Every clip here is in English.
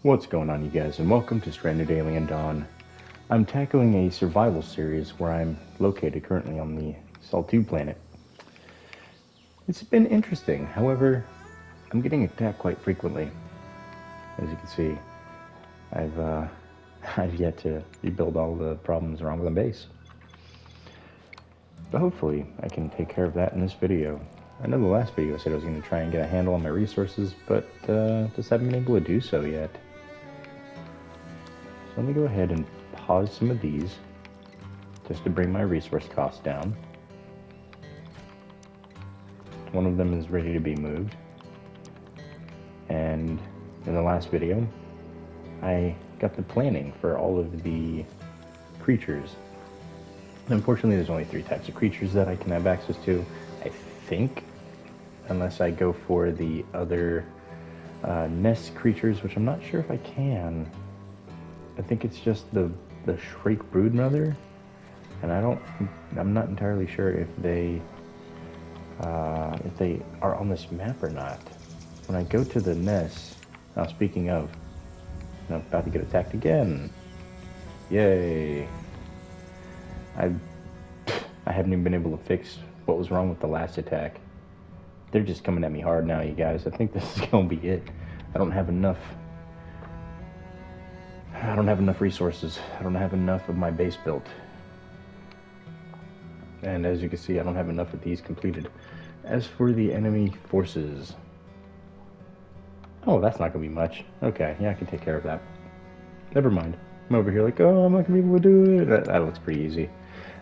What's going on, you guys, and welcome to Stranded Alien Dawn. I'm tackling a survival series where I'm located currently on the Saltu planet. It's been interesting, however, I'm getting attacked quite frequently. As you can see, I've I've yet to rebuild all the problems wrong with the base. But hopefully, I can take care of that in this video. I know the last video I said I was going to try and get a handle on my resources, but just haven't been able to do so yet. So let me go ahead and pause some of these just to bring my resource costs down. One of them is ready to be moved. And in the last video, I got the planning for all of the creatures. Unfortunately, there's only 3 types of creatures that I can have access to, I think, unless I go for the other nest creatures, which I'm not sure if I can. I think it's just the Shrike Broodmother, and I'm not entirely sure if they are on this map or not. When I go to the nest, now speaking of, I'm about to get attacked again. Yay! I haven't even been able to fix what was wrong with the last attack. They're just coming at me hard now, you guys. I think this is gonna be it. I don't have enough resources. I don't have enough of my base built. And as you can see, I don't have enough of these completed. As for the enemy forces... Oh, that's not going to be much. Okay, yeah, I can take care of that. Never mind. I'm over here like, oh, I'm not going to be able to do it. That looks pretty easy.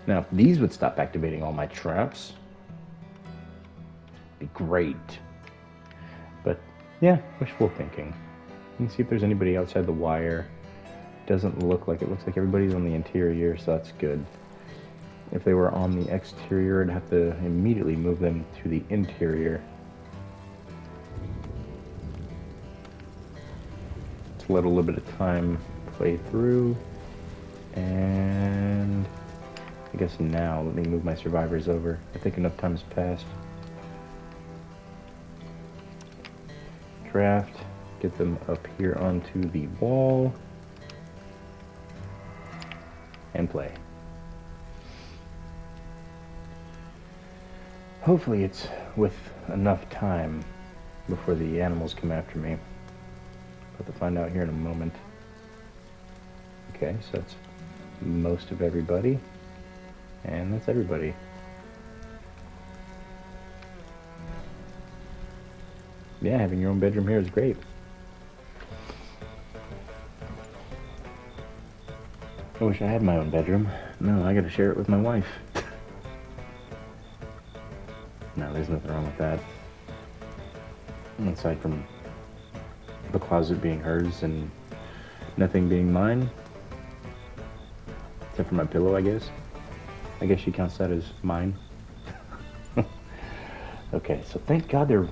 Now, if these would stop activating all my traps, it'd be great. But, yeah, wishful thinking. Let me see if there's anybody outside the wire. Doesn't look like it. Looks like everybody's on the interior, so that's good. If they were on the exterior, I'd have to immediately move them to the interior. Let's let a little bit of time play through. And I guess now, let me move my survivors over. I think enough time has passed. Draft. Get them up here onto the wall. And play. Hopefully it's with enough time before the animals come after me. But to find out here in a moment. Okay, so that's most of everybody. And that's everybody. Yeah, having your own bedroom here is great. I wish I had my own bedroom. No, I gotta share it with my wife. No, there's nothing wrong with that. Aside from the closet being hers and nothing being mine. Except for my pillow, I guess. I guess she counts that as mine. Okay, so thank God they're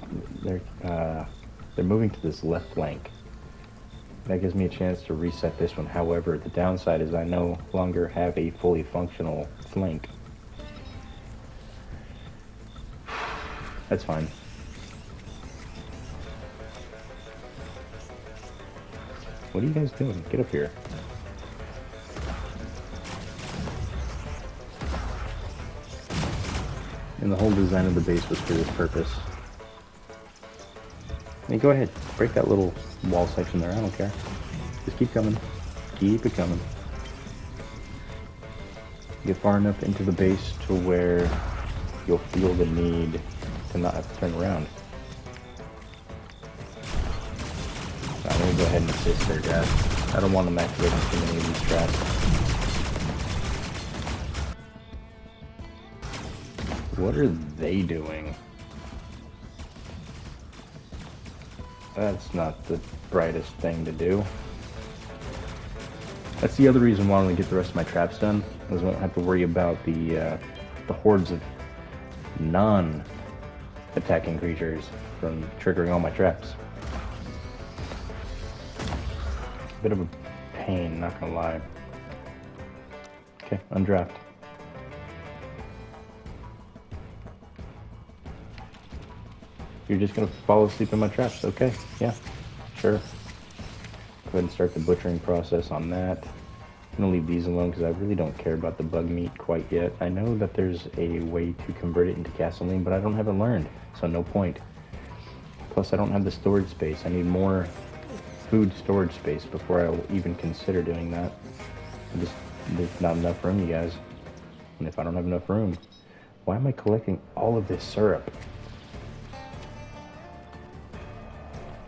moving to this left flank. That gives me a chance to reset this one. However, the downside is I no longer have a fully functional flank. That's fine. What are you guys doing? Get up here. And the whole design of the base was for this purpose. Hey, go ahead. Break that little wall section there. I don't care. Just keep coming. Keep it coming. Get far enough into the base to where you'll feel the need to not have to turn around. I'm going to go ahead and assist there, guys. I don't want them activating too many of these traps. What are they doing? That's not the brightest thing to do. That's the other reason why I want to get the rest of my traps done, is I won't have to worry about the hordes of non-attacking creatures from triggering all my traps. Bit of a pain, not gonna lie. Okay, undraft. You're just gonna fall asleep in my traps, okay? Yeah, sure. Go ahead and start the butchering process on that. I'm gonna leave these alone because I really don't care about the bug meat quite yet. I know that there's a way to convert it into gasoline, but I haven't learned, so no point. Plus, I don't have the storage space. I need more food storage space before I'll even consider doing that. There's not enough room, you guys. And if I don't have enough room, why am I collecting all of this syrup?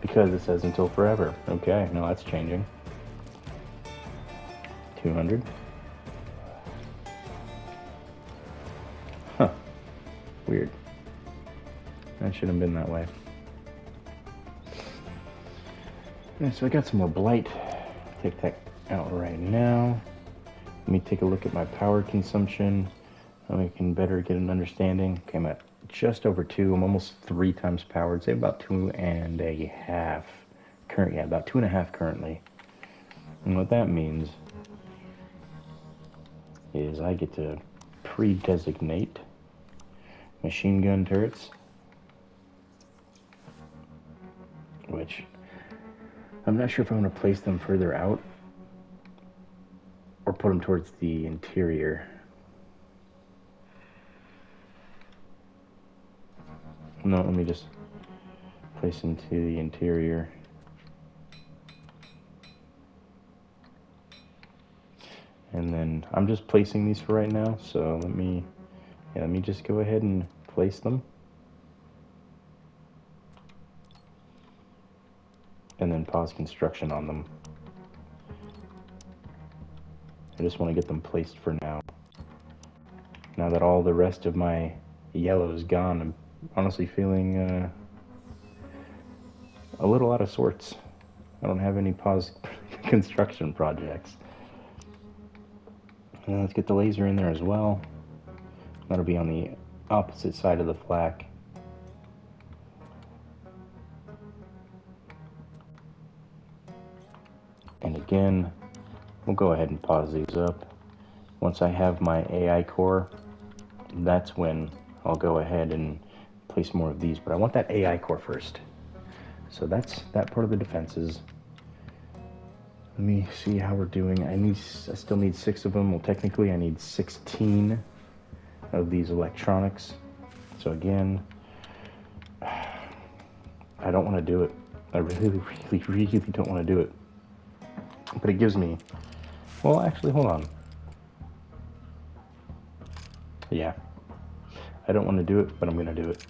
Because it says until forever. Okay, no, that's changing. 200. Huh. Weird. That shouldn't have been that way. Alright, so I got some more blight. Take that out right now. Let me take a look at my power consumption. We can better get an understanding. Okay, I'm at just over 2. I'm almost 3 times powered. Say about 2.5. About 2.5 currently. And what that means is I get to pre-designate machine gun turrets, which I'm not sure if I want to place them further out or put them towards the interior. No, let me just place them to the interior. And then I'm just placing these for right now, so let me just go ahead and place them. And then pause construction on them. I just want to get them placed for now. Now that all the rest of my yellow is gone, I'm honestly feeling a little out of sorts. I don't have any pause construction projects. Let's get the laser in there as well. That'll be on the opposite side of the flak. And again, we'll go ahead and pause these up. Once I have my AI core, that's when I'll go ahead and place more of these. But I want that AI core first. So that's that part of the defenses. Let me see how we're doing. I still need 6 of them. Well, technically I need 16 of these electronics. So again, I don't want to do it. I really don't want to do it. But it gives me... Well, actually, hold on. Yeah. I don't want to do it, but I'm going to do it.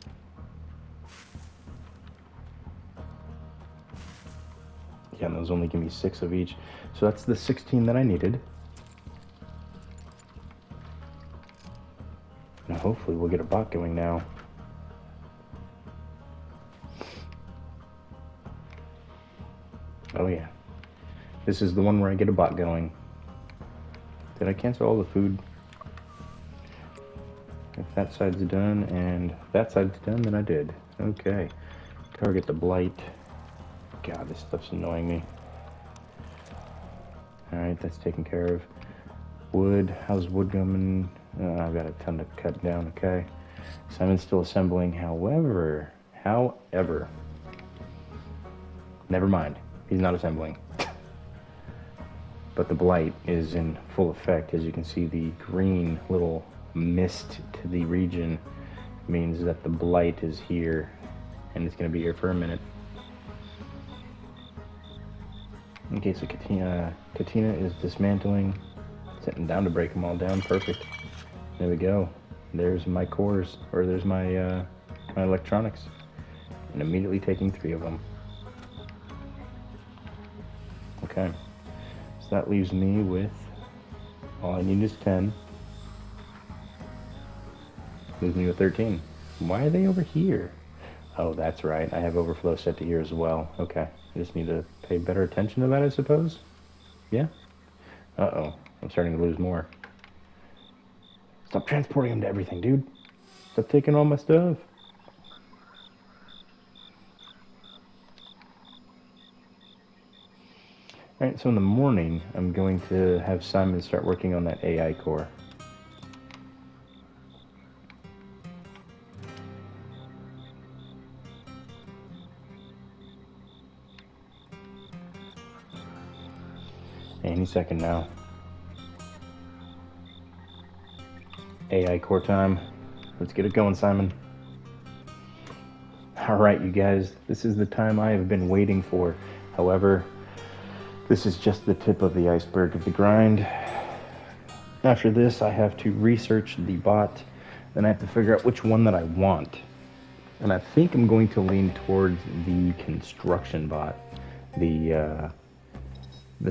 Yeah, and those only give me 6 of each. So that's the 16 that I needed. Now hopefully we'll get a bot going now. Oh yeah. This is the one where I get a bot going. Did I cancel all the food? If that side's done and that side's done, then I did. Okay. Target the blight. God, this stuff's annoying me. Alright, that's taken care of. Wood. How's wood coming? I've got a ton to cut down. Okay. Simon's still assembling. However. Never mind. He's not assembling. But the blight is in full effect. As you can see, the green little mist to the region means that the blight is here. And it's going to be here for a minute. Okay, so Katina is dismantling. Sitting down to break them all down. Perfect. There we go. There's my cores, or there's my my electronics. And immediately taking 3 of them. Okay. So that leaves me with, all I need is 10. Leaves me with 13. Why are they over here? Oh, that's right. I have overflow set to here as well. Okay. I just need to pay better attention to that, I suppose. Yeah? Uh-oh. I'm starting to lose more. Stop transporting them to everything, dude. Stop taking all my stuff. Alright, so in the morning, I'm going to have Simon start working on that AI core. Any second now. AI core time. Let's get it going, Simon. Alright, you guys, this is the time I have been waiting for. However, this is just the tip of the iceberg of the grind. After this, I have to research the bot, then I have to figure out which one that I want. And I think I'm going to lean towards the construction bot, the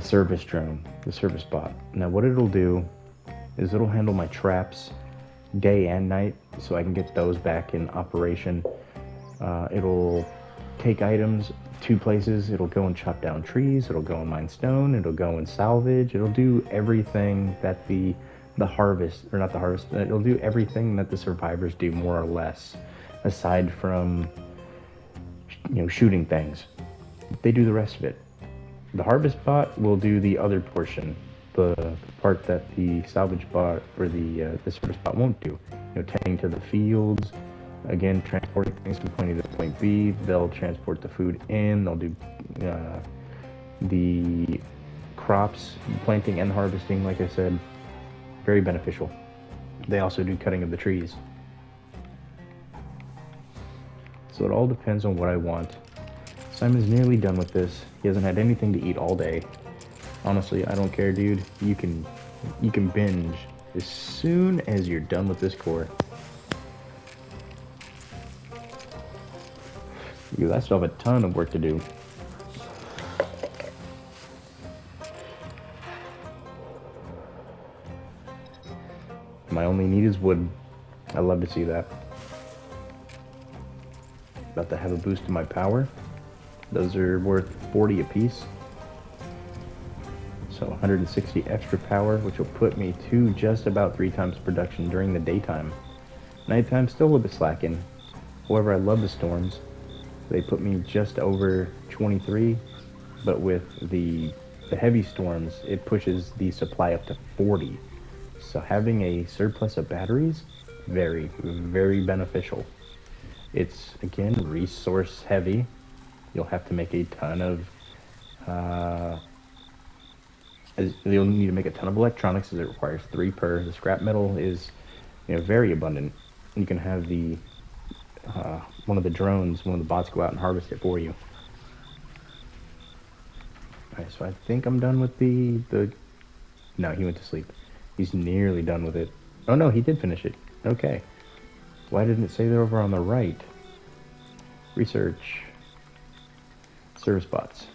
service drone, the service bot. Now what it'll do is it'll handle my traps day and night, so I can get those back in operation. It'll take items to places, it'll go and chop down trees, it'll go and mine stone, it'll go and salvage, it'll do everything that the harvest, or not the harvest, it'll do everything that the survivors do, more or less, aside from, shooting things. They do the rest of it. The harvest bot will do the other portion, the part that the salvage bot or the service bot won't do. Tending to the fields, again, transporting things from point A to point B. They'll transport the food in. They'll do the crops, planting and harvesting, like I said. Very beneficial. They also do cutting of the trees. So it all depends on what I want. Simon's nearly done with this. He hasn't had anything to eat all day. Honestly, I don't care, dude. You can binge as soon as you're done with this core. You I still have a ton of work to do. My only need is wood. I love to see that. About to have a boost in my power. Those are worth 40 apiece. So 160 extra power, which will put me to just about 3 times production during the daytime. Nighttime still a little bit slacking. However, I love the storms. They put me just over 23, but with the heavy storms, it pushes the supply up to 40. So having a surplus of batteries, very, very beneficial. It's, again, resource heavy. You'll have to make a ton of you'll need to make a ton of electronics, as it requires 3 per. The scrap metal is very abundant. You can have the one of the drones, one of the bots, go out and harvest it for you. Alright, so I think I'm done with the no, he went to sleep. He's nearly done with it. Oh no, he did finish it. Okay. Why didn't it say they're over on the right? Research. Service bots.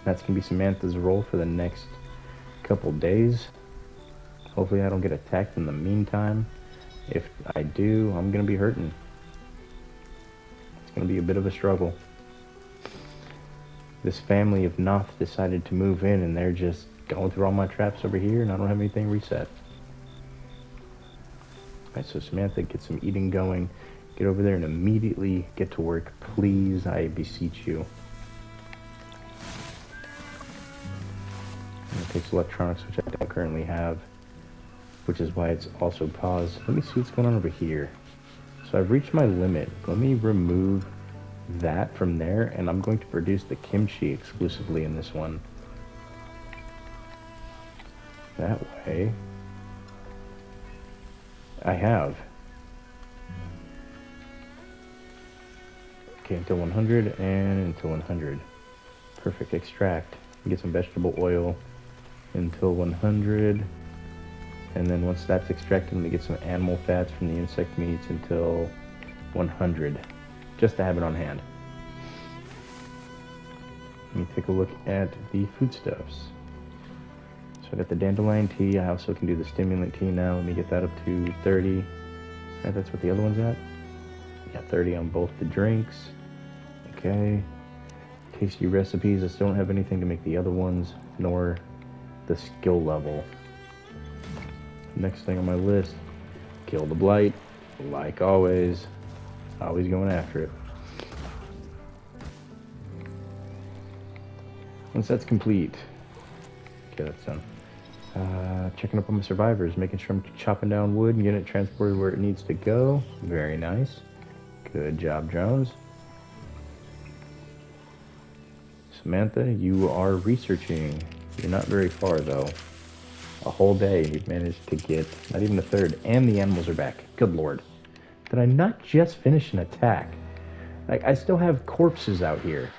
That's going to be Samantha's role for the next couple days. Hopefully I don't get attacked in the meantime. If I do, I'm going to be hurting. It's going to be a bit of a struggle. This family of Noth decided to move in, and they're just going through all my traps over here, and I don't have anything reset. Alright, so Samantha, get some eating going. Get over there and immediately get to work. Please, I beseech you. It takes electronics, which I don't currently have, which is why it's also paused. Let me see what's going on over here. So I've reached my limit. Let me remove that from there, and I'm going to produce the kimchi exclusively in this one. That way, I have. Okay, until 100 and until 100. Perfect. Extract. Get some vegetable oil until 100. And then once that's extracted, I'm going to get some animal fats from the insect meats until 100. Just to have it on hand. Let me take a look at the foodstuffs. So I got the dandelion tea. I also can do the stimulant tea now. Let me get that up to 30. Right, that's what the other one's at. Yeah, 30 on both the drinks. Okay. Tasty recipes. I still don't have anything to make the other ones, nor the skill level. Next thing on my list, kill the blight. Like always. Always going after it. Once that's complete, okay, that's done. Checking up on my survivors, making sure I'm chopping down wood and getting it transported where it needs to go. Very nice. Good job, drones. Samantha, you are researching. You're not very far, though. A whole day, you've managed to get not even a third, and the animals are back. Good lord. Did I not just finish an attack? Like, I still have corpses out here.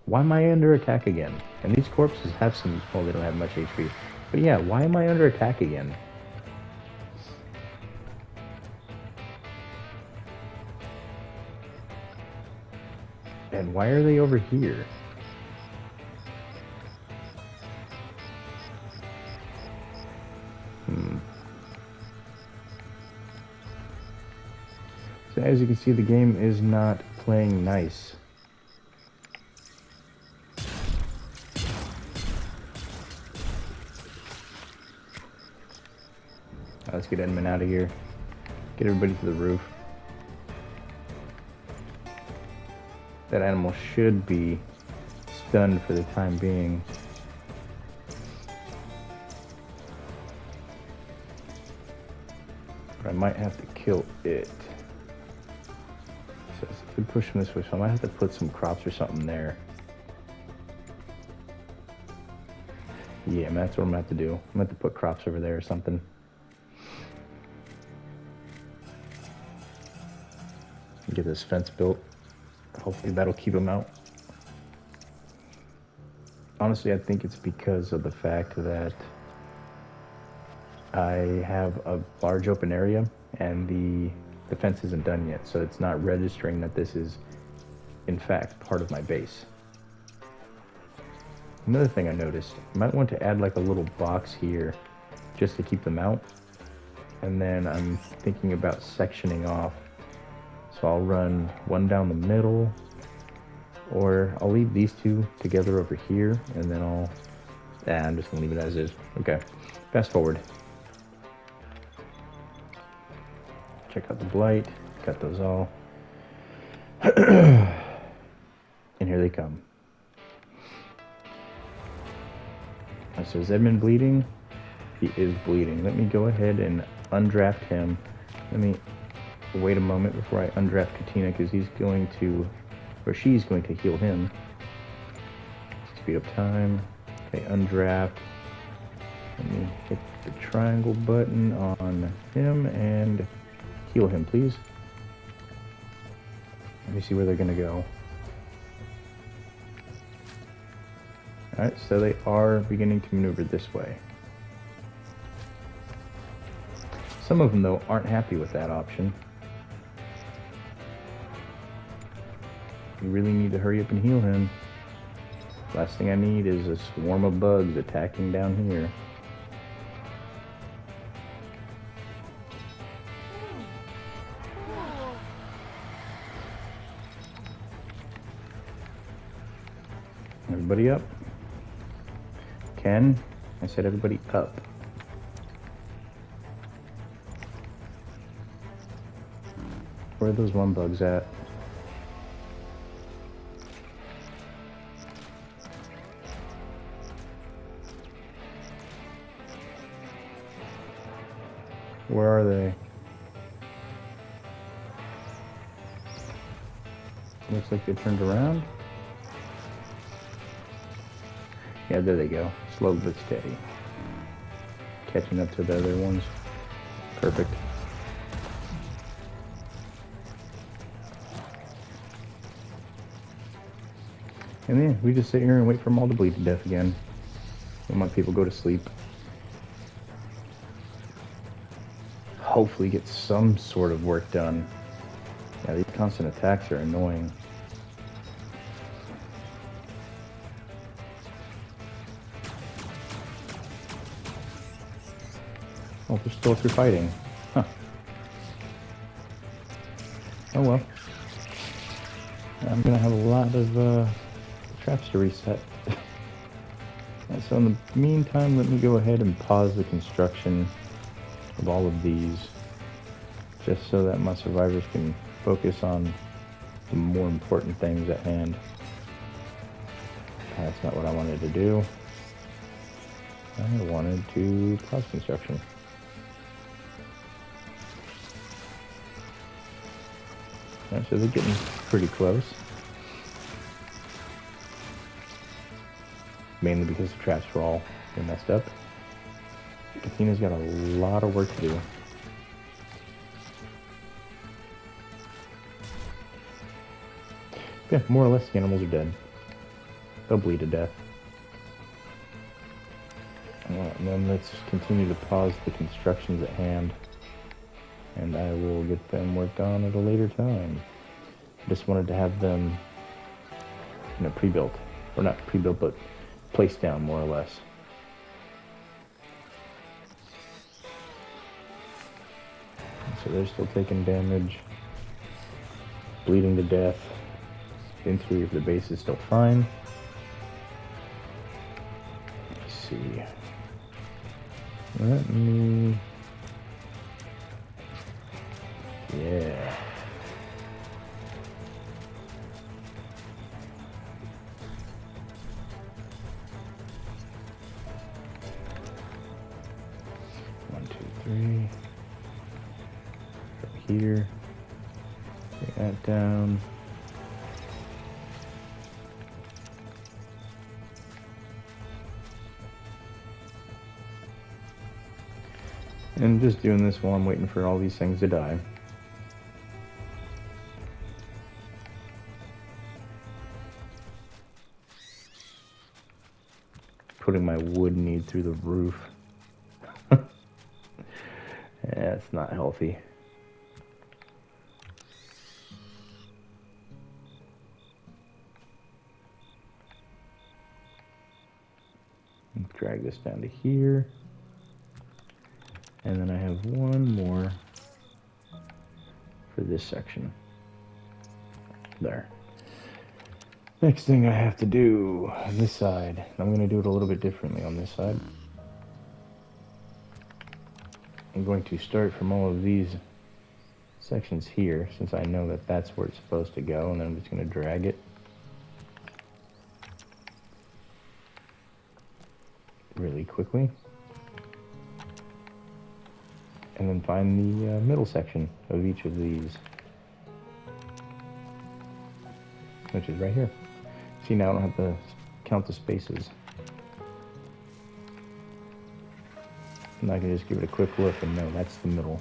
Why am I under attack again? And these corpses have some... Well, they don't have much HP. But yeah, why am I under attack again? And why are they over here? So as you can see, the game is not playing nice. Let's get Edmund out of here. Get everybody to the roof. That animal should be stunned for the time being. But I might have to kill it. So if we push him this way, so I might have to put some crops or something there. Yeah, that's what I'm gonna have to do. I'm gonna have to put crops over there or something. Get this fence built. Hopefully that'll keep him out. Honestly, I think it's because of the fact that I have a large open area and the fence isn't done yet, so it's not registering that this is in fact part of my base. Another thing I noticed, you might want to add like a little box here just to keep them out. And then I'm thinking about sectioning off. So I'll run one down the middle, or I'll leave these two together over here, and then I'm just gonna leave it as is. Okay, fast forward. Check out the blight, got those all. And here they come. So is Edmund bleeding? He is bleeding. Let me go ahead and undraft him. Let me wait a moment before I undraft Katina, because he's going to, or she's going to heal him. Speed up time. Okay, undraft. Let me hit the triangle button on him and heal him, please. Let me see where they're going to go. Alright, so they are beginning to maneuver this way. Some of them, though, aren't happy with that option. You really need to hurry up and heal him. Last thing I need is a swarm of bugs attacking down here. Everybody up. Ken, I said everybody up. Where are those one bugs at? Where are they? Looks like they turned around. Yeah, there they go. Slow but steady. Catching up to the other ones. Perfect. And then we just sit here and wait for them all to bleed to death again. When my people go to sleep. Hopefully get some sort of work done. Yeah, these constant attacks are annoying. Oh, they're still through fighting. Huh. Oh well. I'm gonna have a lot of traps to reset. And so in the meantime, let me go ahead and pause the construction of all of these, just so that my survivors can focus on the more important things at hand. That's not what I wanted to do. I wanted to pause construction. Right, so they're getting pretty close. mainly because the traps were all messed up. Katrina's got a lot of work to do. Yeah, more or less the animals are dead. They'll bleed to death. And then let's continue to pause the constructions at hand, and I will get them worked on at a later time. I just wanted to have them, pre-built. Or not pre-built, but placed down, more or less. So they're still taking damage, bleeding to death. The interior of the base is still fine. Let's see. Let me... Yeah. One, two, three. Go here. Bring that down. And just doing this while I'm waiting for all these things to die. Putting my wood need through the roof. Yeah, it's not healthy. Drag this down to here. And then I have one more for this section. There. Next thing I have to do on this side, I'm going to do it a little bit differently on this side. I'm going to start from all of these sections here, since I know that that's where it's supposed to go, and then I'm just going to drag it really quickly. And then find the middle section of each of these, which is right here. See, now I don't have to count the spaces. And I can just give it a quick look and know that's the middle.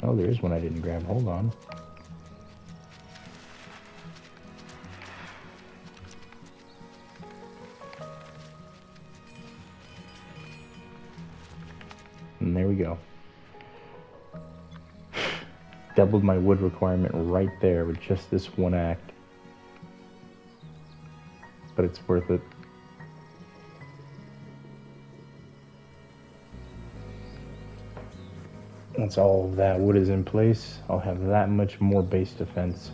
Oh, there is one I didn't grab. Hold on. And there we go. Doubled my wood requirement right there with just this one act. But it's worth it. Once all of that wood is in place, I'll have that much more base defense.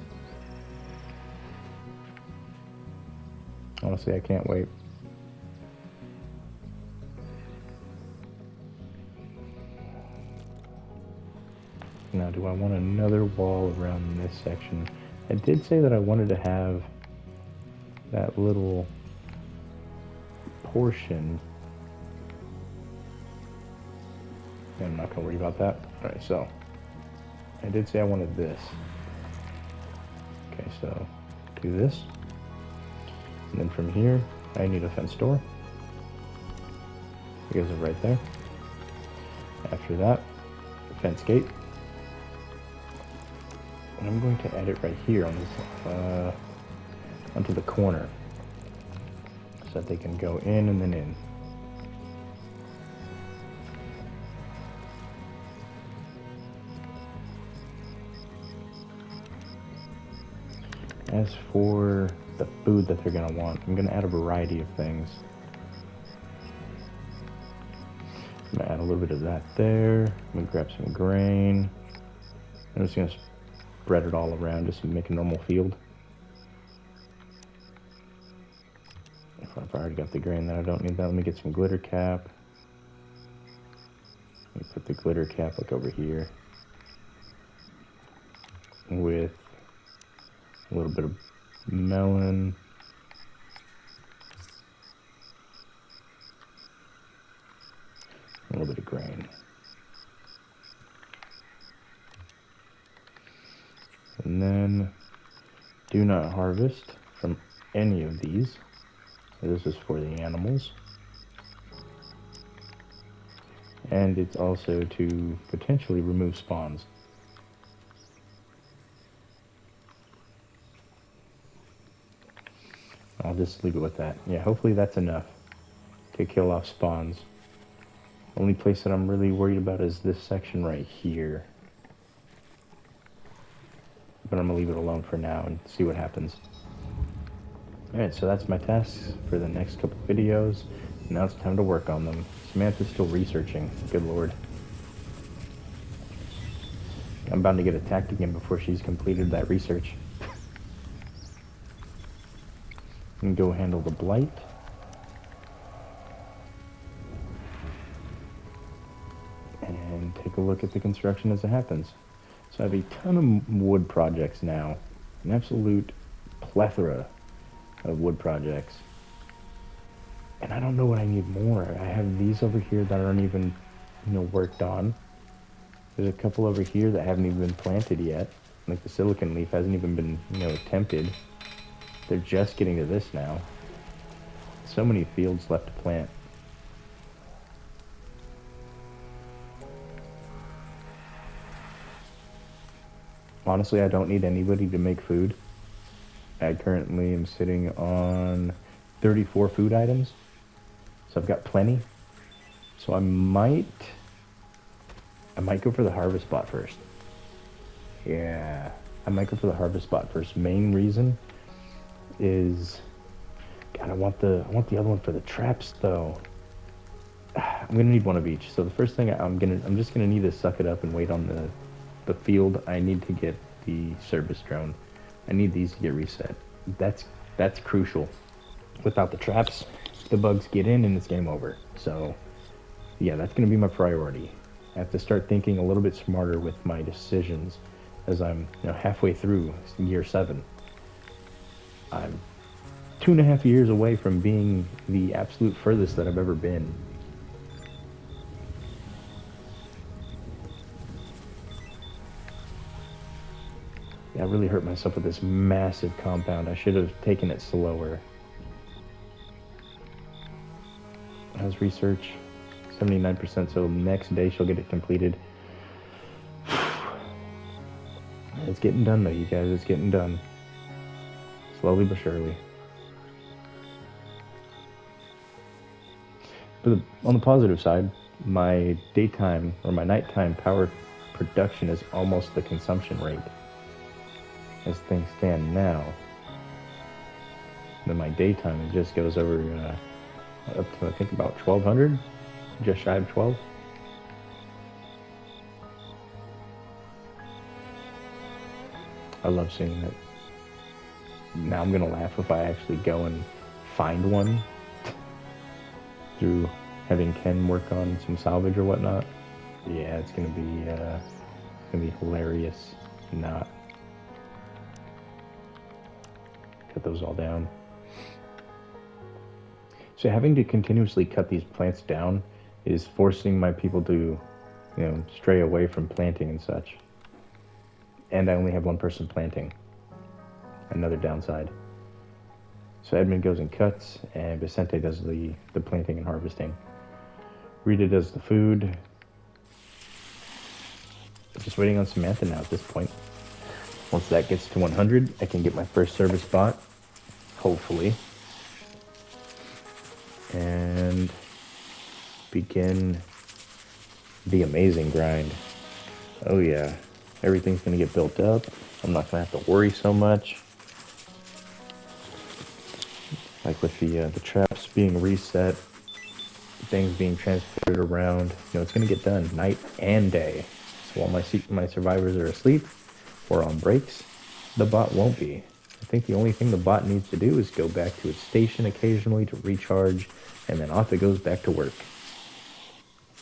Honestly, I can't wait. Now, do I want another wall around this section? I did say that I wanted to have that little portion. I'm not going to worry about that. Alright, so I did say I wanted this. Okay, so do this. And then from here, I need a fence door. It goes right there. After that, fence gate. And I'm going to add it right here on this, onto the corner, so that they can go in and then in. As for the food that they're going to want, I'm going to add a variety of things. I'm going to add a little bit of that there. I'm going to grab some grain. I'm just going to spread it all around just to make a normal field. If I've already got the grain, then I don't need that. Let me get some glitter cap. Let me put the glitter cap like over here with a little bit of melon. A little bit of grain. And then Do not harvest from any of these. This is for the animals. And it's also to potentially remove spawns. I'll just leave it with that. Yeah, hopefully that's enough to kill off spawns. Only place that I'm really worried about is this section right here. But I'm gonna leave it alone for now and see what happens. Alright, so that's my tasks for the next couple videos. Now it's time to work on them. Samantha's still researching. Good lord. I'm bound to get attacked again before she's completed that research. And go handle the blight. And take a look at the construction as it happens. So I have a ton of wood projects now. An absolute plethora of wood projects. And I don't know what I need more. I have these over here that aren't even, worked on. There's a couple over here that haven't even been planted yet. Like the silicon leaf hasn't even been, attempted. They're just getting to this now. So many fields left to plant. Honestly, I don't need anybody to make food. I currently am sitting on 34 food items. So I've got plenty. So I might go for the harvest bot first. Yeah, I might go for the harvest bot first. Main reason is, God, I want the other one for the traps though. I'm gonna need one of each. So the first thing I'm just gonna need to suck it up and wait on the field. I need to get the service drone. I need these to get reset. That's crucial. Without the traps, the bugs get in and it's game over. So yeah, that's gonna be my priority. I have to start thinking a little bit smarter with my decisions as I'm halfway through year 7. I'm 2.5 years away from being the absolute furthest that I've ever been. I really hurt myself with this massive compound. I should have taken it slower. Has research 79%, so next day she'll get it completed. It's getting done though, you guys. It's getting done. Slowly but surely. But on the positive side, my daytime or my nighttime power production is almost the consumption rate. As things stand now, then my daytime it just goes over up to I think about 1200, just shy of 12. I love seeing it. Now I'm gonna laugh if I actually go and find one through having Ken work on some salvage or whatnot. Yeah, it's gonna be hilarious. Not cut those all down. So having to continuously cut these plants down is forcing my people to, stray away from planting and such. And I only have one person planting. Another downside. So Edmund goes and cuts, and Vicente does the planting and harvesting. Rita does the food. Just waiting on Samantha now at this point. Once that gets to 100, I can get my first service bot, hopefully, and begin the amazing grind. Oh yeah, everything's gonna get built up. I'm not gonna have to worry so much. Like with the traps being reset, things being transported around, it's gonna get done night and day. So while my survivors are asleep or on breaks, the bot won't be. I think the only thing the bot needs to do is go back to its station occasionally to recharge, and then off it goes back to work.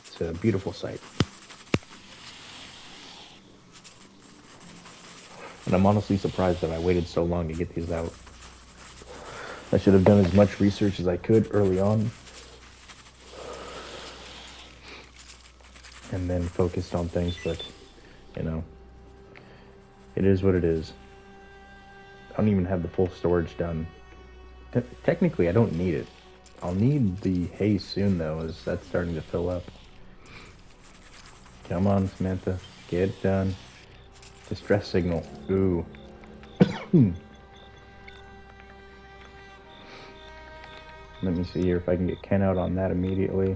It's a beautiful sight. And I'm honestly surprised that I waited so long to get these out. I should have done as much research as I could early on, and then focused on things, but, it is what it is. I don't even have the full storage done. Technically, I don't need it. I'll need the hay soon, though, as that's starting to fill up. Come on, Samantha. Get it done. Distress signal. Ooh. Let me see here if I can get Ken out on that immediately.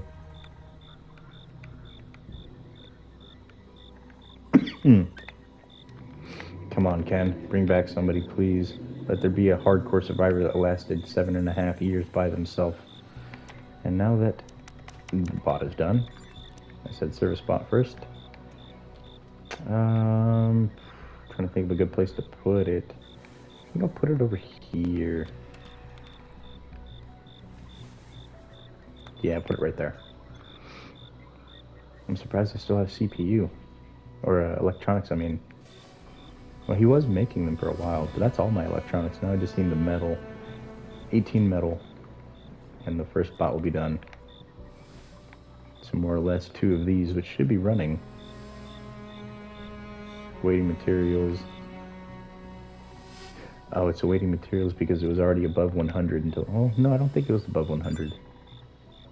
Come on, Ken. Bring back somebody, please. Let there be a hardcore survivor that lasted 7.5 years by themselves. And now that the bot is done, I said service bot first. Trying to think of a good place to put it. I think I'll put it over here. Yeah, put it right there. I'm surprised I still have CPU. Or electronics, I mean. Well, he was making them for a while, but that's all my electronics. Now I just need the metal. 18 metal. And the first bot will be done. So more or less 2 of these, which should be running. Waiting materials. Oh, it's awaiting materials because it was already above 100 until... Oh, no, I don't think it was above 100.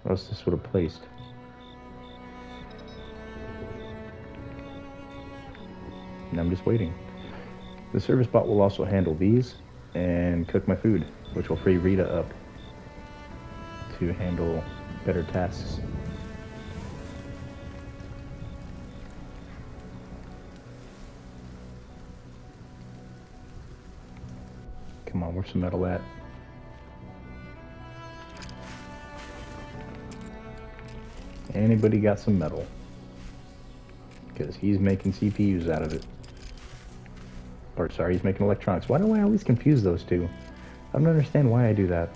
Or else this would have placed. And I'm just waiting. The service bot will also handle these and cook my food, which will free Rita up to handle better tasks. Come on, where's some metal at? Anybody got some metal? Because he's making CPUs out of it. Or sorry, he's making electronics. Why do I always confuse those two? I don't understand why I do that.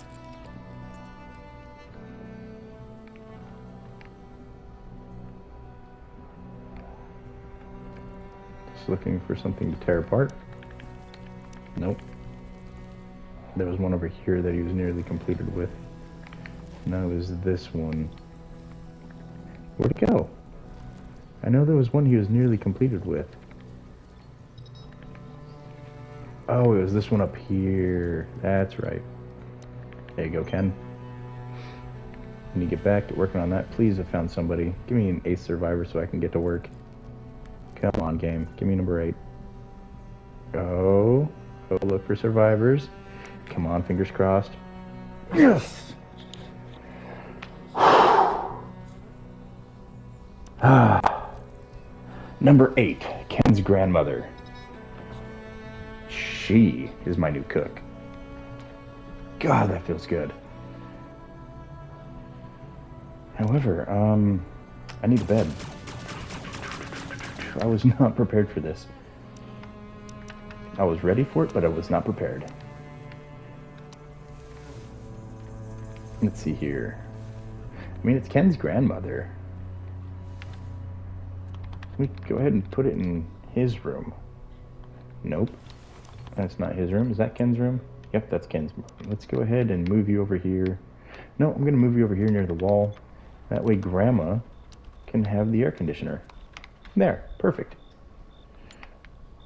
Just looking for something to tear apart. Nope. There was one over here that he was nearly completed with. Now is this one. Where'd it go? I know there was one he was nearly completed with. Oh, it was this one up here. That's right. There you go, Ken. When you get back to working on that, please have found somebody. Give me an 8th survivor so I can get to work. Come on, game. Give me number 8. Go look for survivors. Come on, fingers crossed. Yes! Number 8, Ken's grandmother. She is my new cook. God, that feels good. However, I need a bed. I was not prepared for this. I was ready for it, but I was not prepared. Let's see here. I mean, it's Ken's grandmother. We go ahead and put it in his room. Nope. That's not his room. Is that Ken's room? Yep, that's Ken's room. Let's go ahead and move you over here. No, I'm going to move you over here near the wall. That way Grandma can have the air conditioner. There, perfect.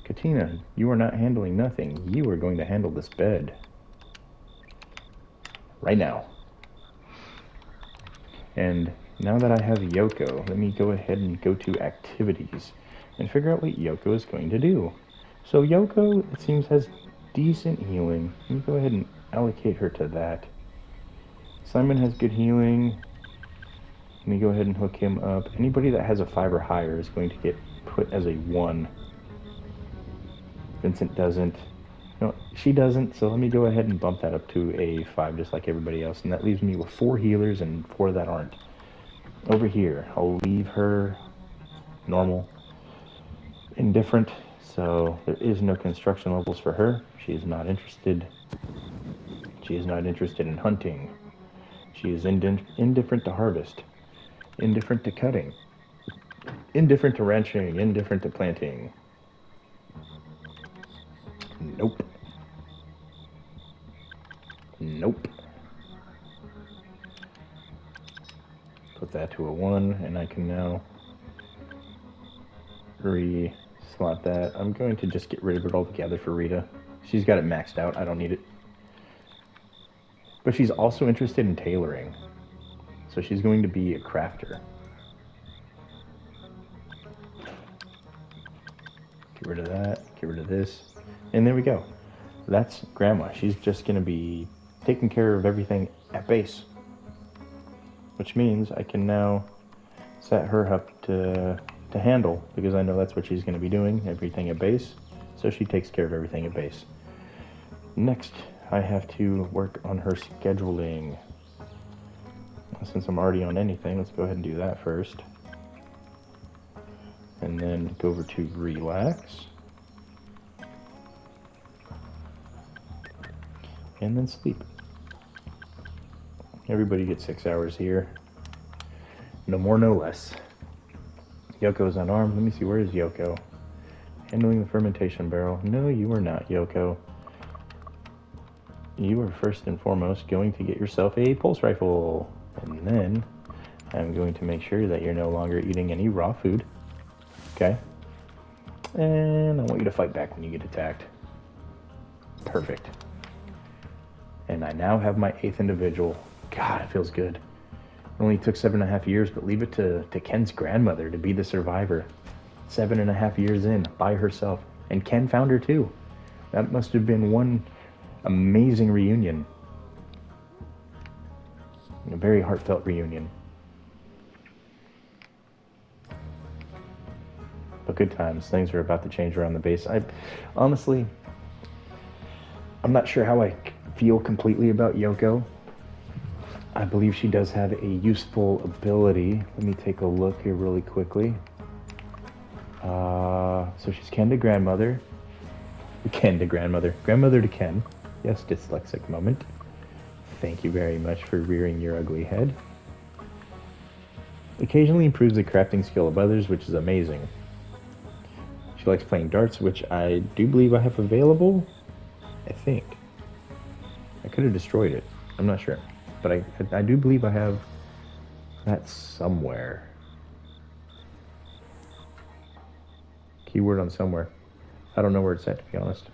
Katina, you are not handling nothing. You are going to handle this bed. Right now. And now that I have Yokko, let me go ahead and go to activities and figure out what Yokko is going to do. So Yokko, it seems, has decent healing. Let me go ahead and allocate her to that. Simon has good healing. Let me go ahead and hook him up. Anybody that has a 5 or higher is going to get put as a 1. Vincent doesn't. No, she doesn't, so let me go ahead and bump that up to a 5 just like everybody else. And that leaves me with 4 healers and 4 that aren't. Over here, I'll leave her normal. Indifferent, so there is no construction levels for her. She is not interested. She is not interested in hunting. She is indifferent to harvest. Indifferent to cutting. Indifferent to ranching. Indifferent to planting. Nope. Nope. Put that to a 1, and I can now re-slot that. I'm going to just get rid of it altogether for Rita. She's got it maxed out. I don't need it. But she's also interested in tailoring. So she's going to be a crafter. Get rid of that. Get rid of this. And there we go. That's Grandma. She's just going to be taking care of everything at base. Which means I can now set her up to handle, because I know that's what she's going to be doing, everything at base. So she takes care of everything at base. Next, I have to work on her scheduling. Since I'm already on anything, let's go ahead and do that first. And then go over to relax. And then sleep. Everybody gets 6 hours here. No more, no less. Yokko's unarmed. Let me see, where is Yokko? Handling the fermentation barrel. No, you are not, Yokko. You are first and foremost going to get yourself a pulse rifle. And then I'm going to make sure that you're no longer eating any raw food. Okay? And I want you to fight back when you get attacked. Perfect. And I now have my 8th individual. God, it feels good. It only took 7.5 years, but leave it to Ken's grandmother to be the survivor. 7.5 years in, by herself. And Ken found her too. That must have been one amazing reunion. A very heartfelt reunion. But good times. Things are about to change around the base. Honestly, I'm not sure how I feel completely about Yokko. I believe she does have a useful ability. Let me take a look here really quickly. So she's Ken to grandmother. Ken to grandmother. Grandmother to Ken. Yes, dyslexic moment. Thank you very much for rearing your ugly head. Occasionally improves the crafting skill of others, which is amazing. She likes playing darts, which I do believe I have available. I think. I could have destroyed it. I'm not sure. But I do believe I have that somewhere. Keyword on somewhere. I don't know where it's at, to be honest.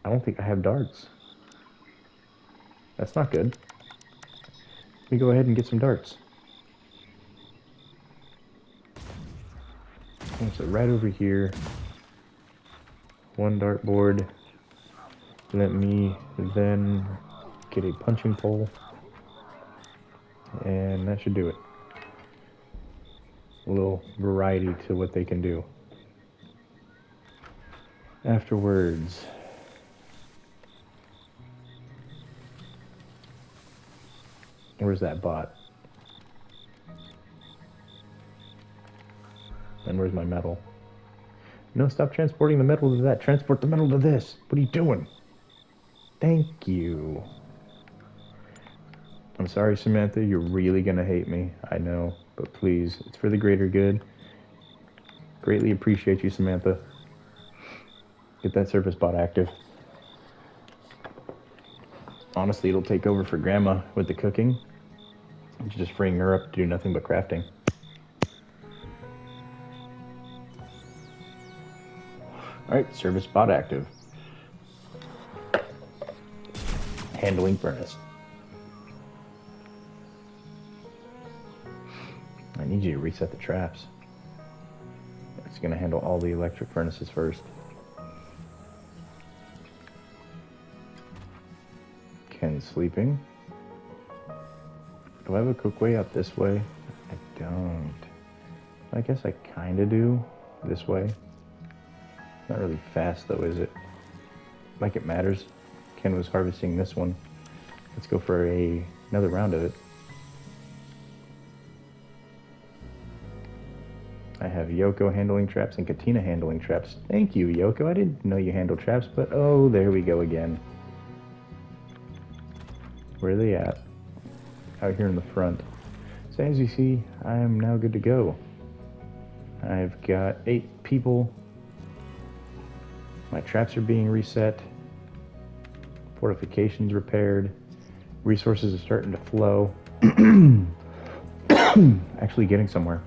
I don't think I have darts. That's not good. Let me go ahead and get some darts. So right over here. One dartboard. Let me then get a punching pole. And that should do it. A little variety to what they can do. Afterwards, where's that bot? And where's my metal? No, stop transporting the metal to that. Transport the metal to this. What are you doing? Thank you. I'm sorry, Samantha. You're really gonna hate me. I know. But please, it's for the greater good. Greatly appreciate you, Samantha. Get that service bot active. Honestly, it'll take over for Grandma with the cooking. Just freeing her up to do nothing but crafting. Alright, service bot active. Handling furnace. I need you to reset the traps. It's going to handle all the electric furnaces first. Ken's sleeping. Do I have a cookway out this way? I don't. I guess I kind of do. This way. Not really fast though, is it? Like it matters. Ken was harvesting this one. Let's go for another round of it. I have Yokko handling traps and Katina handling traps. Thank you, Yokko. I didn't know you handled traps, but oh, there we go again. Where are they at? Out here in the front. So as you see, I am now good to go. I've got 8 people. My traps are being reset. Fortifications repaired. Resources are starting to flow. Actually getting somewhere.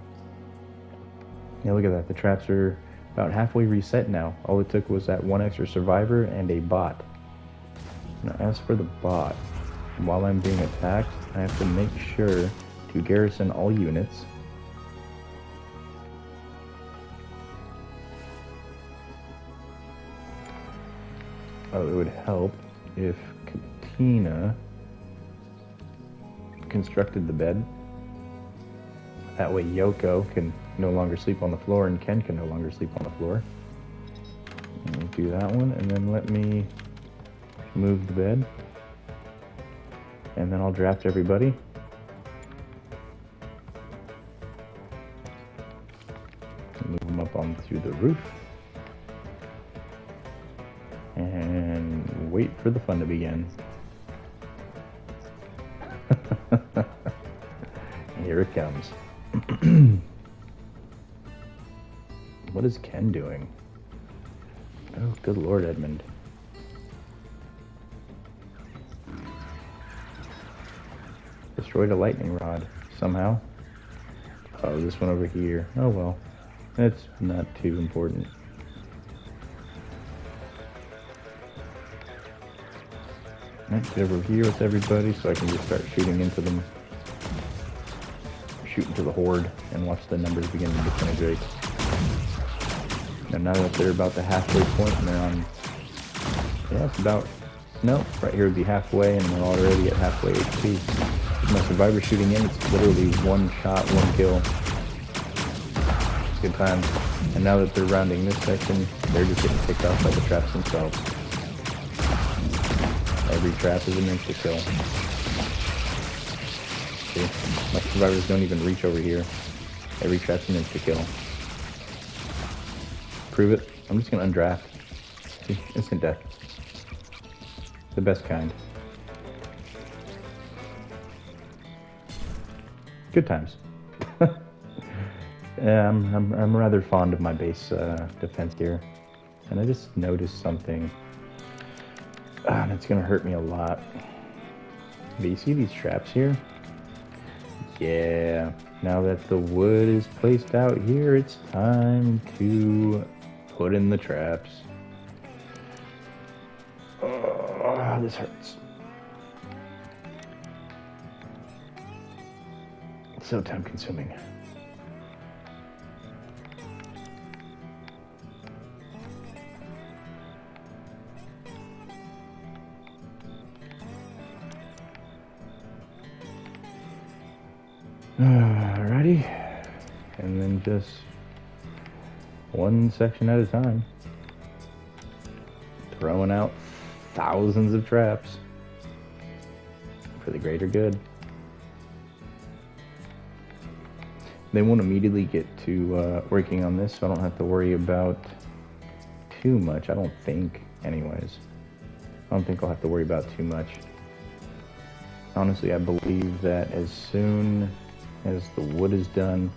Yeah, look at that. The traps are about halfway reset now. All it took was that one extra survivor and a bot. Now, as for the bot, while I'm being attacked, I have to make sure to garrison all units. Oh, it would help if Katina constructed the bed. That way Yokko can no longer sleep on the floor and Ken can no longer sleep on the floor. Let me do that one, and then let me move the bed. And then I'll draft everybody. Move them up on through the roof. And wait for the fun to begin. Here it comes. What is Ken doing? Oh, good Lord, Edmund. Destroyed a lightning rod somehow. Oh, this one over here. Oh well, that's not too important. Get over here with everybody so I can just start shooting into them. Shoot into the horde and watch the numbers begin to disintegrate. And now that they're about the halfway point and they're on... Yeah, it's about... No, right here would be halfway and they're already at halfway HP. With my survivor shooting in, it's literally one shot, one kill. It's good time. And now that they're rounding this section, they're just getting picked off by the traps themselves. Every trap is an insta-kill. See? My survivors don't even reach over here. Every trap's an insta-kill. Prove it. I'm just gonna undraft. See? Instant death. The best kind. Good times. I'm rather fond of my base defense gear. And I just noticed something. And it's gonna hurt me a lot. But you see these traps here? Yeah. Now that the wood is placed out here, it's time to put in the traps. Oh, this hurts. It's so time consuming. Alrighty, and then just one section at a time, throwing out thousands of traps for the greater good. They won't immediately get to working on this, so I don't have to worry about too much, I don't think, anyways. I don't think I'll have to worry about too much. Honestly, I believe that as soon as the wood is done,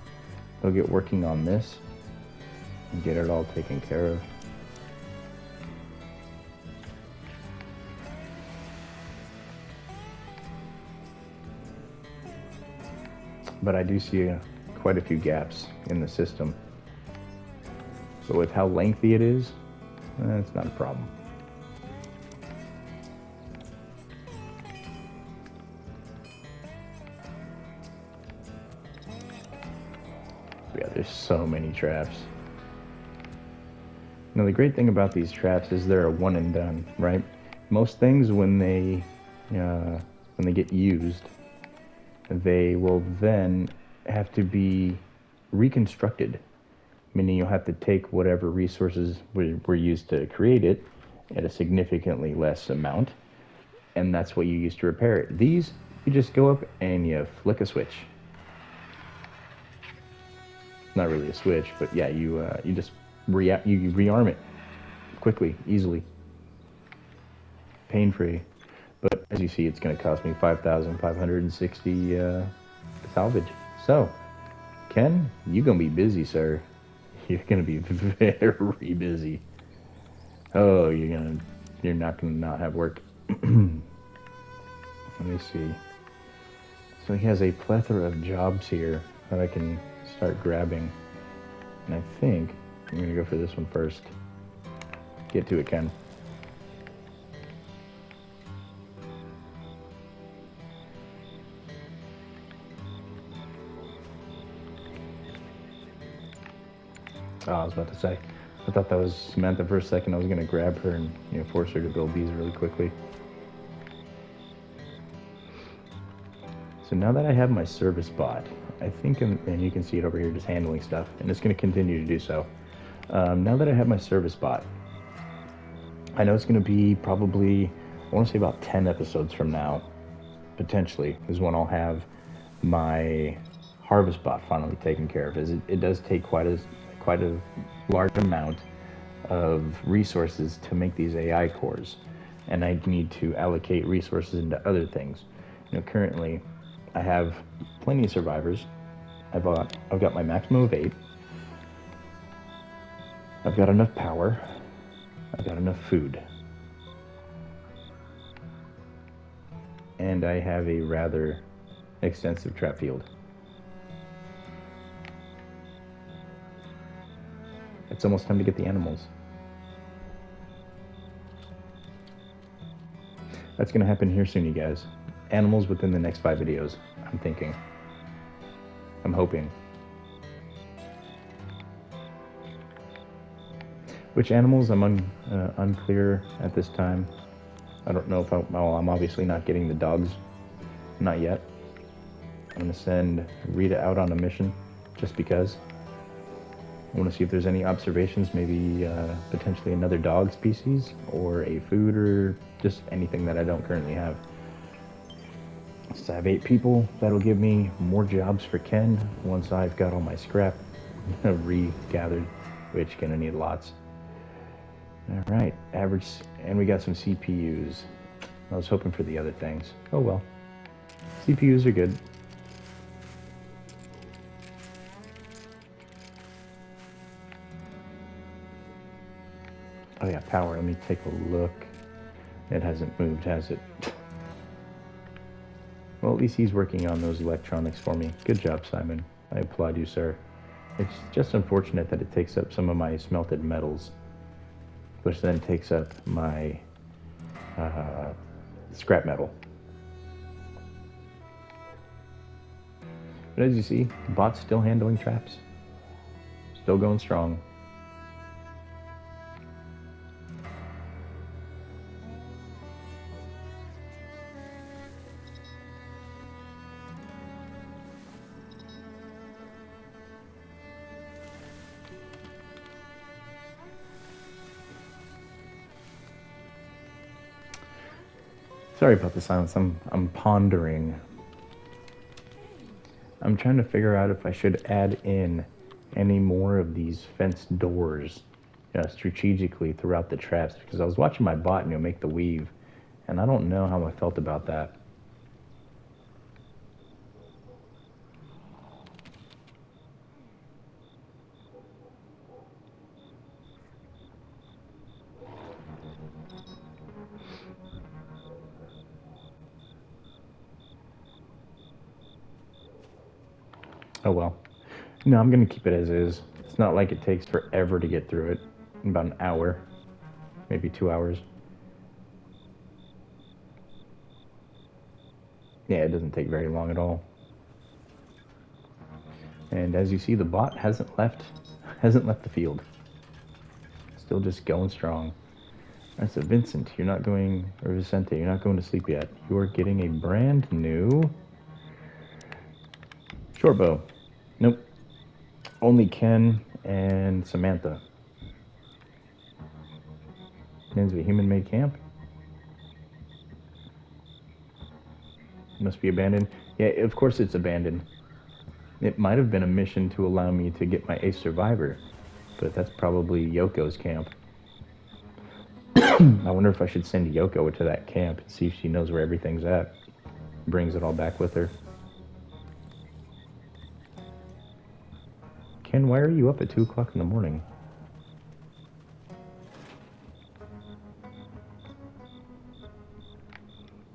they'll get working on this and get it all taken care of. But I do see quite a few gaps in the system. But with how lengthy it is, it's not a problem. Yeah, there's so many traps. Now the great thing about these traps is they're a one and done, right? Most things when they get used, they will then have to be reconstructed, meaning you'll have to take whatever resources were used to create it at a significantly less amount, and that's what you use to repair it. These, you just go up and you flick a switch. Not really a switch, but yeah, you just you rearm it quickly, easily, pain-free. But as you see, it's going to cost me 5,560 salvage. So, Ken, you're going to be busy, sir. You're going to be very busy. Oh, you're not going to not have work. Let me see. So he has a plethora of jobs here that I can start grabbing. And I think I'm gonna go for this one first. Get to it, Ken. Oh, I was about to say, I thought that was Samantha for a second. I was gonna grab her and force her to build these really quickly. So now that I have my service bot, I think, and you can see it over here just handling stuff, and it's going to continue to do so. Now that I have my service bot, I know it's going to be probably, I want to say about 10 episodes from now, potentially, is when I'll have my harvest bot finally taken care of. It does take quite a large amount of resources to make these AI cores, and I need to allocate resources into other things. Currently, I have plenty of survivors. I've got my maximum of 8. I've got enough power. I've got enough food. And I have a rather extensive trap field. It's almost time to get the animals. That's going to happen here soon, you guys. Animals within the next 5 videos, I'm thinking. I'm hoping. Which animals, I'm unclear at this time. I don't know if I'm obviously not getting the dogs. Not yet. I'm going to send Rita out on a mission, just because. I want to see if there's any observations, maybe potentially another dog species, or a food, or just anything that I don't currently have. So I have 8 people. That'll give me more jobs for Ken once I've got all my scrap regathered, which gonna need lots. All right, average, and we got some CPUs. I was hoping for the other things. Oh well. CPUs are good. Oh yeah, power. Let me take a look. It hasn't moved, has it? Well, at least he's working on those electronics for me. Good job, Simon. I applaud you, sir. It's just unfortunate that it takes up some of my smelted metals, which then takes up my scrap metal. But as you see, the bot's still handling traps. Still going strong. Sorry about the silence. I'm pondering. I'm trying to figure out if I should add in any more of these fenced doors strategically throughout the traps, because I was watching my bot make the weave, and I don't know how I felt about that. Oh well. No, I'm going to keep it as is. It's not like it takes forever to get through it. About an hour, maybe 2 hours. Yeah, it doesn't take very long at all. And as you see, the bot hasn't left the field. Still just going strong. That's a Vincent. You're not going, or Vicente, you're not going to sleep yet. You are getting a brand new short bow. Nope. Only Ken and Samantha. Name's a human-made camp. Must be abandoned. Yeah, of course it's abandoned. It might have been a mission to allow me to get my ace survivor, but that's probably Yokko's camp. I wonder if I should send Yokko to that camp and see if she knows where everything's at. Brings it all back with her. Ken, why are you up at 2 o'clock in the morning?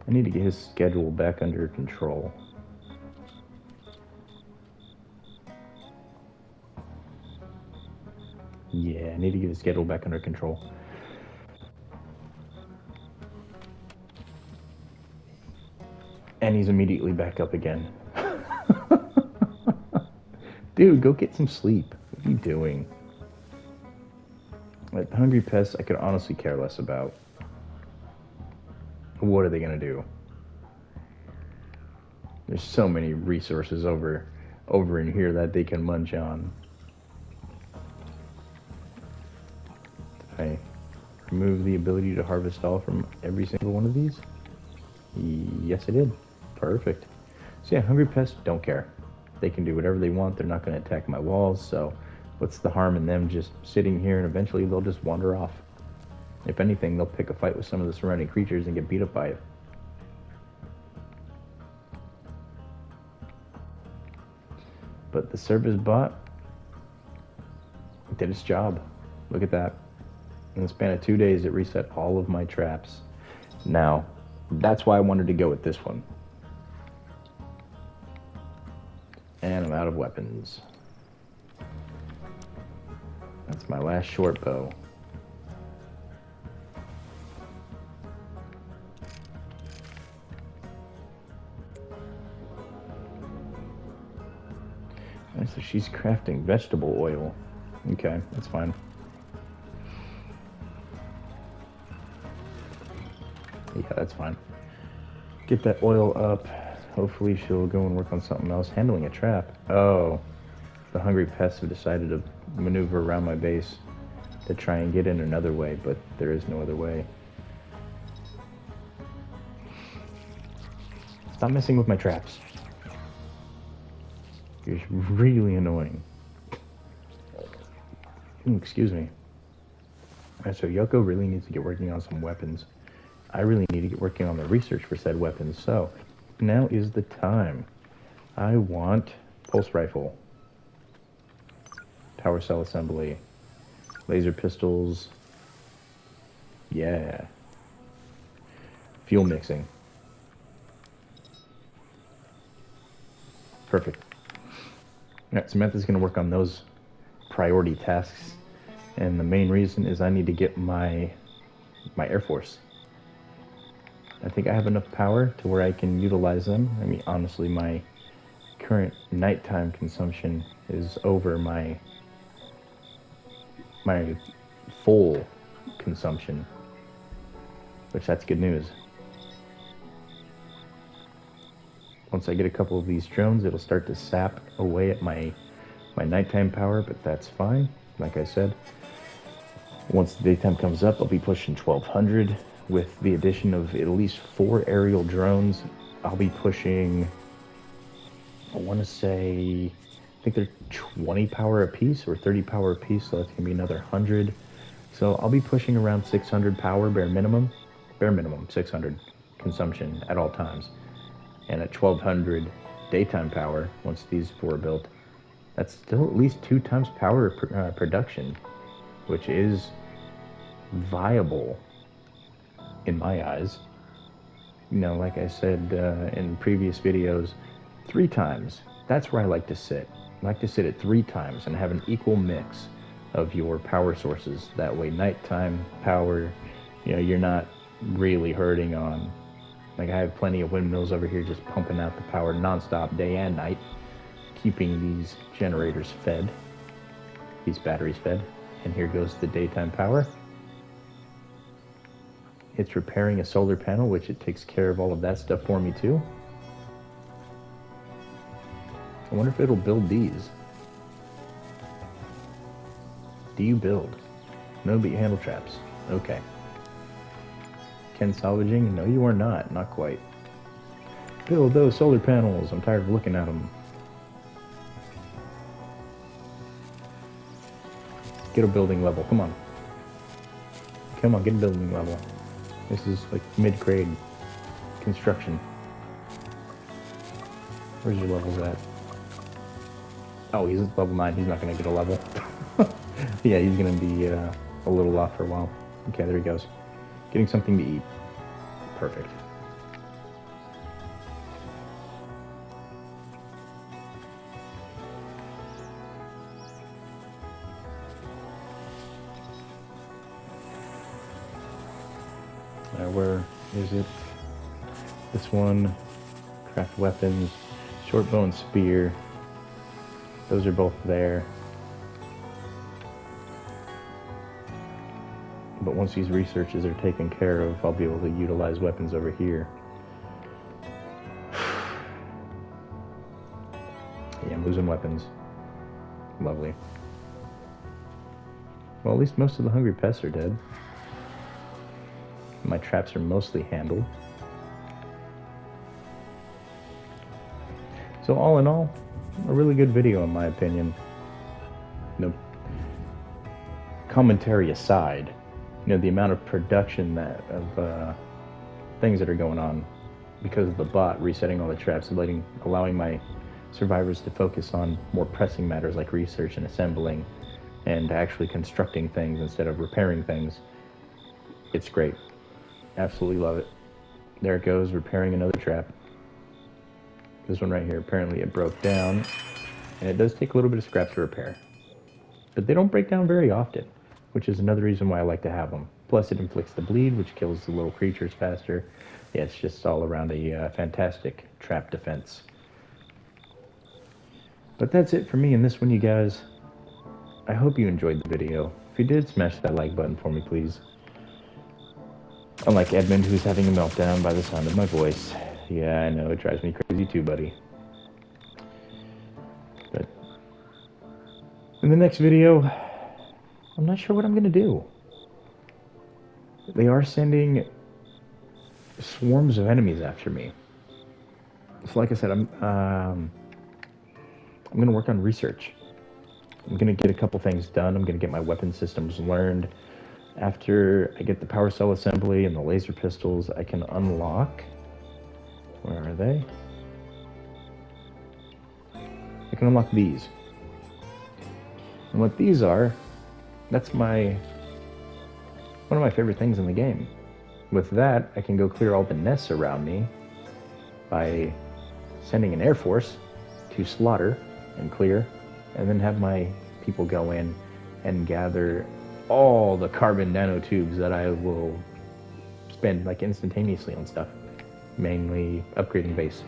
I need to get his schedule back under control. his schedule back under control. And he's immediately back up again. Dude, go get some sleep. What are you doing? Like, hungry pests, I could honestly care less about. What are they gonna do? There's so many resources over in here that they can munch on. Did I remove the ability to harvest all from every single one of these? Yes, I did. Perfect. So yeah, hungry pests don't care. They can do whatever they want. They're not going to attack my walls, so what's the harm in them just sitting here, and eventually they'll just wander off. If anything, they'll pick a fight with some of the surrounding creatures and get beat up by it. But the service bot did its job. Look at that. In the span of 2 days, it reset all of my traps. Now, that's why I wanted to go with this one. And I'm out of weapons. That's my last short bow. So she's crafting vegetable oil. Okay, that's fine. Yeah, that's fine. Get that oil up. Hopefully she'll go and work on something else. Handling a trap. Oh, the hungry pests have decided to maneuver around my base to try and get in another way, but there is no other way. Stop messing with my traps. You're really annoying. Excuse me. Alright, so Yokko really needs to get working on some weapons. I really need to get working on the research for said weapons, so now is the time. I want pulse rifle, power cell assembly, laser pistols, yeah, fuel mixing. Perfect. Alright, Samantha's going to work on those priority tasks, and the main reason is I need to get my Air Force. I think I have enough power to where I can utilize them. I mean, honestly, my current nighttime consumption is over my full consumption, which that's good news. Once I get a couple of these drones, it'll start to sap away at my nighttime power, but that's fine. Like I said, once the daytime comes up, I'll be pushing 1200. With the addition of at least 4 aerial drones, I'll be pushing, I want to say, I think they're 20 power apiece or 30 power apiece, so that's going to be another 100. So I'll be pushing around 600 power bare minimum 600 consumption at all times. And at 1200 daytime power, once these 4 are built, that's still at least 2 times power production, which is viable in my eyes. You know, like I said in previous videos, 3 times. That's where I like to sit. I like to sit at 3 times and have an equal mix of your power sources. That way, nighttime power, you know, you're not really hurting on. Like, I have plenty of windmills over here just pumping out the power nonstop day and night, keeping these generators fed, these batteries fed. And here goes the daytime power. It's repairing a solar panel, which it takes care of all of that stuff for me too. I wonder if it'll build these. Do you build? No, but you handle traps. Okay. Ken salvaging? No, you are not. Not quite. Build those solar panels. I'm tired of looking at them. Get a building level. Come on. Come on, get a building level. This is like mid-grade construction. Where's your levels at? Oh, he's at level 9. He's not going to get a level. Yeah, he's going to be a little off for a while. Okay, there he goes. Getting something to eat. Perfect. Where is it? This one, craft weapons, short bow and spear. Those are both there. But once these researches are taken care of, I'll be able to utilize weapons over here. Yeah, I'm losing weapons. Lovely. Well, at least most of the hungry pests are dead. My traps are mostly handled. So all in all, a really good video in my opinion. No commentary aside, the amount of production of things that are going on because of the bot resetting all the traps, allowing my survivors to focus on more pressing matters like research and assembling and actually constructing things instead of repairing things. It's great. Absolutely love it. There it goes, repairing another trap. This one right here, apparently it broke down, and it does take a little bit of scrap to repair. But they don't break down very often, which is another reason why I like to have them. Plus it inflicts the bleed, which kills the little creatures faster. Yeah, it's just all around a fantastic trap defense. But that's it for me in this one, you guys. I hope you enjoyed the video. If you did, smash that like button for me, please. Unlike Edmund, who's having a meltdown by the sound of my voice. Yeah, I know, it drives me crazy too, buddy. But in the next video, I'm not sure what I'm going to do. They are sending swarms of enemies after me. So like I said, I'm going to work on research. I'm going to get a couple things done. I'm going to get my weapon systems learned. After I get the power cell assembly and the laser pistols, I can unlock... Where are they? I can unlock these. And what these are, that's one of my favorite things in the game. With that, I can go clear all the nests around me by sending an air force to slaughter and clear, and then have my people go in and gather all the carbon nanotubes that I will spend like instantaneously on stuff, mainly upgrading base.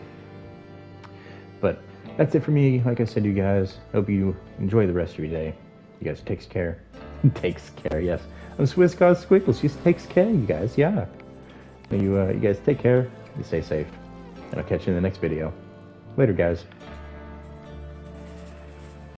But that's it for me. Like I said, you guys, hope you enjoy the rest of your day. You guys takes care. Takes care, yes. I'm Swiss Cause Squiggles. She takes care, you guys. Yeah. You guys take care. You stay safe. And I'll catch you in the next video. Later, guys.